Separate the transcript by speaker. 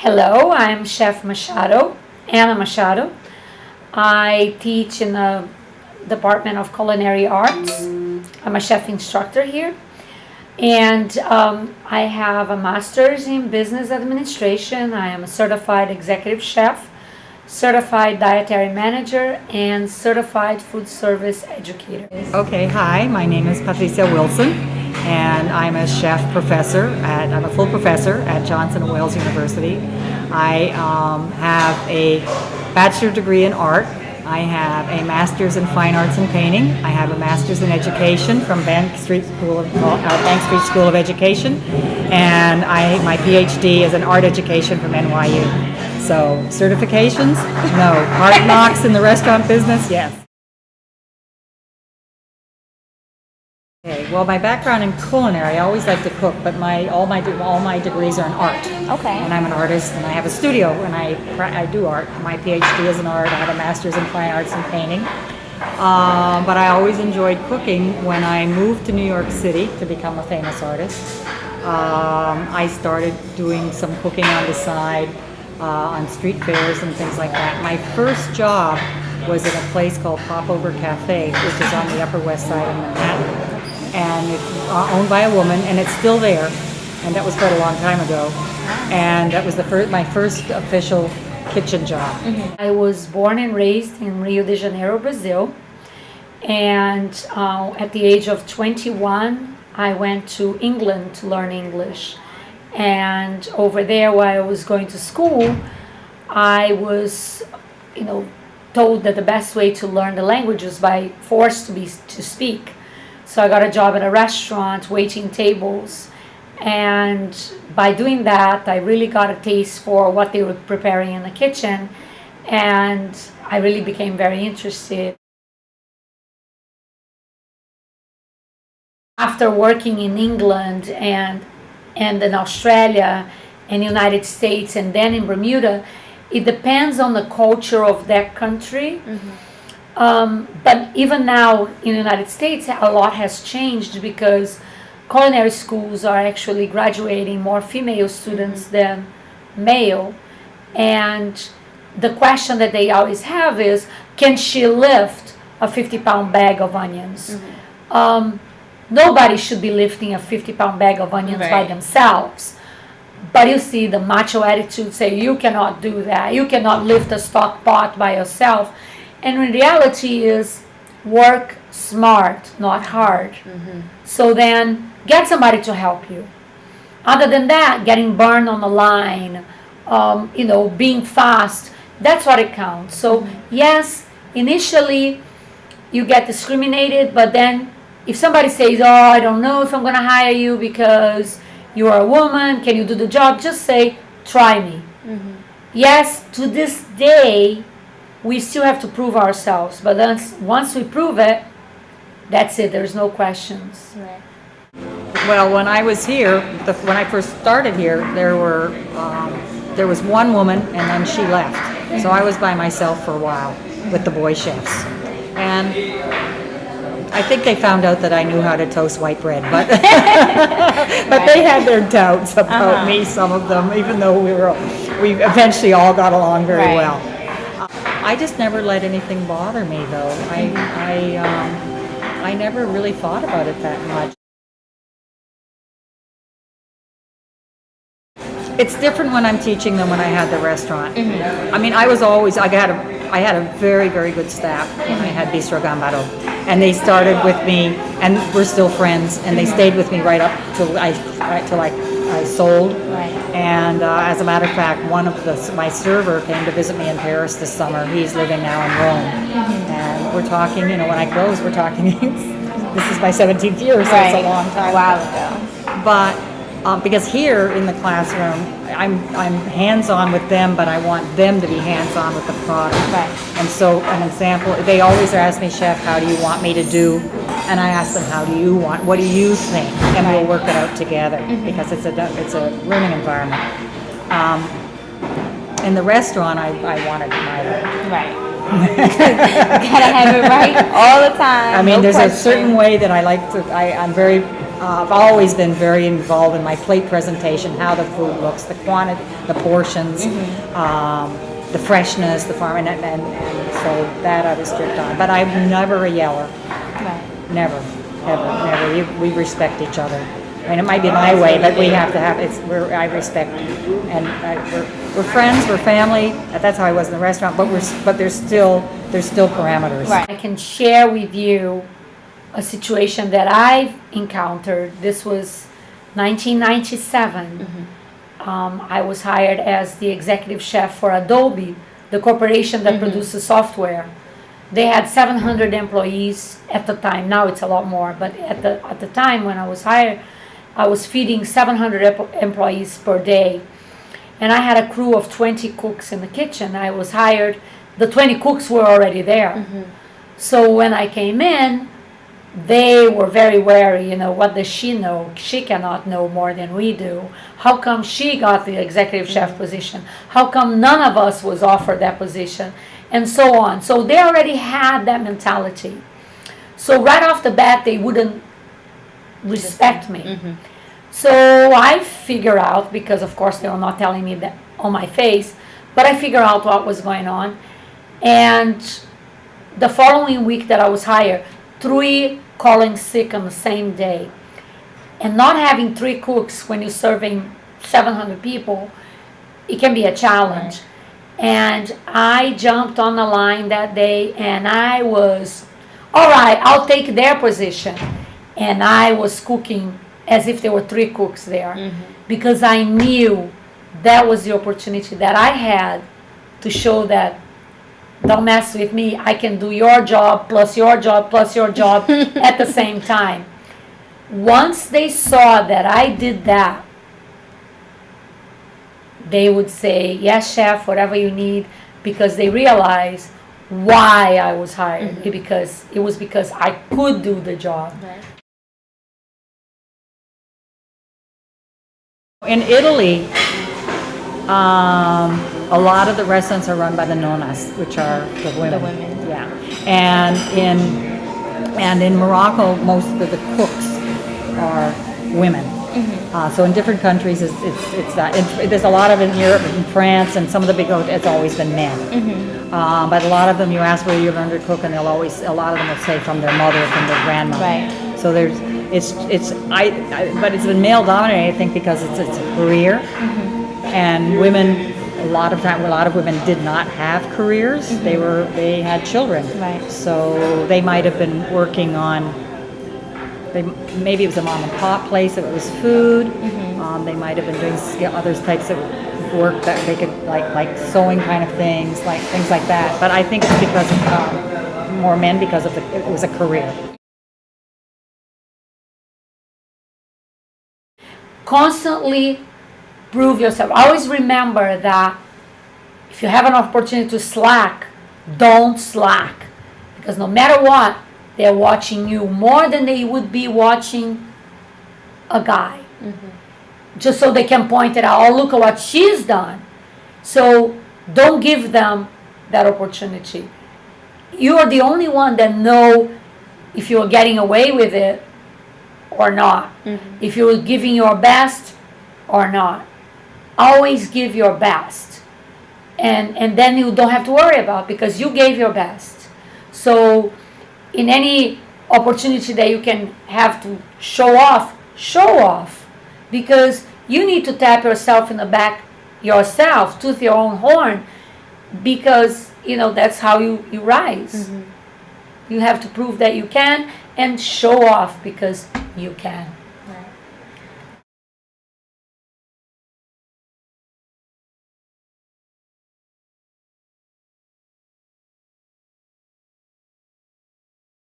Speaker 1: Hello, I'm Chef Machado, Anna Machado. I teach in the Department of Culinary Arts. I'm a chef instructor here. And I have a master's in business administration. I am a certified executive chef, certified dietary manager, and certified food service educator.
Speaker 2: Okay, hi, my name is Patricia Wilson, and I'm a chef professor I'm a full professor at Johnson & Wales University. I have a bachelor degree in art. I have a master's in fine arts and painting. I have a master's in education from Bank Street School of Education, and my PhD is in art education from NYU. So certifications? No. Hard knocks in the restaurant business? Yes. Okay, well, my background in culinary, I always like to cook, but all my degrees are in art.
Speaker 3: Okay.
Speaker 2: And I'm an artist, and I have a studio, and I do art. My PhD is in art. I have a master's in fine arts and painting. But I always enjoyed cooking. When I moved to New York City to become a famous artist, I started doing some cooking on the side, on street fairs and things like that. My first job was in a place called Popover Cafe, which is on the Upper West Side of Manhattan. And it's owned by a woman, and it's still there. And that was quite a long time ago. And that was my first official kitchen job.
Speaker 1: Mm-hmm. I was born and raised in Rio de Janeiro, Brazil. And at the age of 21, I went to England to learn English. And over there, while I was going to school, I was, told that the best way to learn the language was by forced to speak. So I got a job at a restaurant waiting tables, and by doing that I really got a taste for what they were preparing in the kitchen, and I really became very interested. After working in England and in Australia and United States and then in Bermuda, it depends on the culture of that country. Mm-hmm. But even now in the United States, a lot has changed because culinary schools are actually graduating more female students than male. And the question that they always have is, can she lift a 50-pound bag of onions? Mm-hmm. Nobody should be lifting a 50-pound bag of onions by themselves. But you see the macho attitude say, you cannot do that. You cannot lift a stock pot by yourself. And in reality is work smart, not hard. Mm-hmm. So then get somebody to help you. Other than that, getting burned on the line, being fast, that's what it counts. So yes, initially you get discriminated, but then if somebody says, I don't know if I'm going to hire you because you are a woman, can you do the job? Just say, try me. Mm-hmm. Yes, to this day, we still have to prove ourselves, but then once we prove it, that's it. There's no questions.
Speaker 3: Right.
Speaker 2: Well, when I was here, when I first started here, there was one woman, and then she left. Mm-hmm. So I was by myself for a while with the boy chefs, and I think they found out that I knew how to toast white bread, but but they had their doubts about me. Some of them, even though we eventually all got along very well. I just never let anything bother me, though. I never really thought about it that much. It's different when I'm teaching than when I had the restaurant. Mm-hmm. I mean, I had a very, very good staff when I had Bistro Gambaro, and they started with me, and we're still friends, and they stayed with me right up till I sold.
Speaker 3: Right.
Speaker 2: And as a matter of fact, my server came to visit me in Paris this summer. He's living now in Rome. Mm-hmm. And we're talking, when I close, we're talking, this is my 17th year, so It's a long time.
Speaker 3: A while ago.
Speaker 2: But because here in the classroom, I'm hands-on with them, but I want them to be hands-on with the product.
Speaker 3: Right.
Speaker 2: And so an example, they always ask me, Chef, how do you want me to do? And I ask them, what do you think? And we'll work it out together, because it's a learning environment. In the restaurant, I want it my way.
Speaker 3: Right. Gotta have it right all the time.
Speaker 2: I mean, there's a certain way that I like to. I'm very I've always been very involved in my plate presentation, how the food looks, the quantity, the portions, the freshness, the farm, and so that I was strict on. But I'm never a yeller.
Speaker 3: Right.
Speaker 2: Never, ever, never. We respect each other. I mean, it might be my way, but we have to have. I respect, and we're friends, we're family. That's how I was in the restaurant. But there's still parameters.
Speaker 3: Right.
Speaker 1: I can share with you a situation that I've encountered. This was 1997. I was hired as the executive chef for Adobe, the corporation that produces software. They had 700 employees at the time. Now it's a lot more, but at the time when I was hired, I was feeding 700 employees per day. And I had a crew of 20 cooks in the kitchen. I was hired, the 20 cooks were already there. So when I came in, they were very wary, what does she know? She cannot know more than we do. How come she got the executive chef position? How come none of us was offered that position? And so on. So they already had that mentality. So right off the bat, they wouldn't respect me. So I figure out, because of course they were not telling me that on my face, but I figure out what was going on. And the following week that I was hired, 3 calling sick on the same day. And not having 3 cooks when you're serving 700 people, it can be a challenge. And I jumped on the line that day, and I was, all right, I'll take their position. And I was cooking as if there were 3 cooks there, because I knew that was the opportunity that I had to show that, don't mess with me, I can do your job plus your job plus your job at the same time. Once they saw that I did that, they would say, yes, chef, whatever you need, because they realized why I was hired. It was because I could do the job.
Speaker 3: Right.
Speaker 2: In Italy, a lot of the restaurants are run by the nonnas, which are the women.
Speaker 3: The women.
Speaker 2: Yeah, and in Morocco, most of the cooks are women. So in different countries, there's a lot of it in Europe, in France, and some of the big hotels, it's always been men. But a lot of them, you ask where you learned to cook, and a lot of them will say from their mother, from their grandmother.
Speaker 3: Right.
Speaker 2: So but it's been male dominated, I think, because it's a career, and women. A lot of women did not have careers. They had children.
Speaker 3: Right.
Speaker 2: So they might have been working on. Maybe it was a mom and pop place. If it was food. They might have been doing other types of work that they could like sewing kind of things, like things like that. But I think it's because of more men, because it was a career.
Speaker 1: Constantly prove yourself. Always remember that if you have an opportunity to slack, don't slack. Because no matter what, they're watching you more than they would be watching a guy. Just so they can point it out, oh, look at what she's done. So don't give them that opportunity. You are the only one that know if you're getting away with it or not. If you're giving your best or not. Always give your best, and then you don't have to worry about, because you gave your best. So in any opportunity that you can have to show off, because you need to tap yourself in the back yourself, toot your own horn, because that's how you rise. You have to prove that you can, and show off because you can.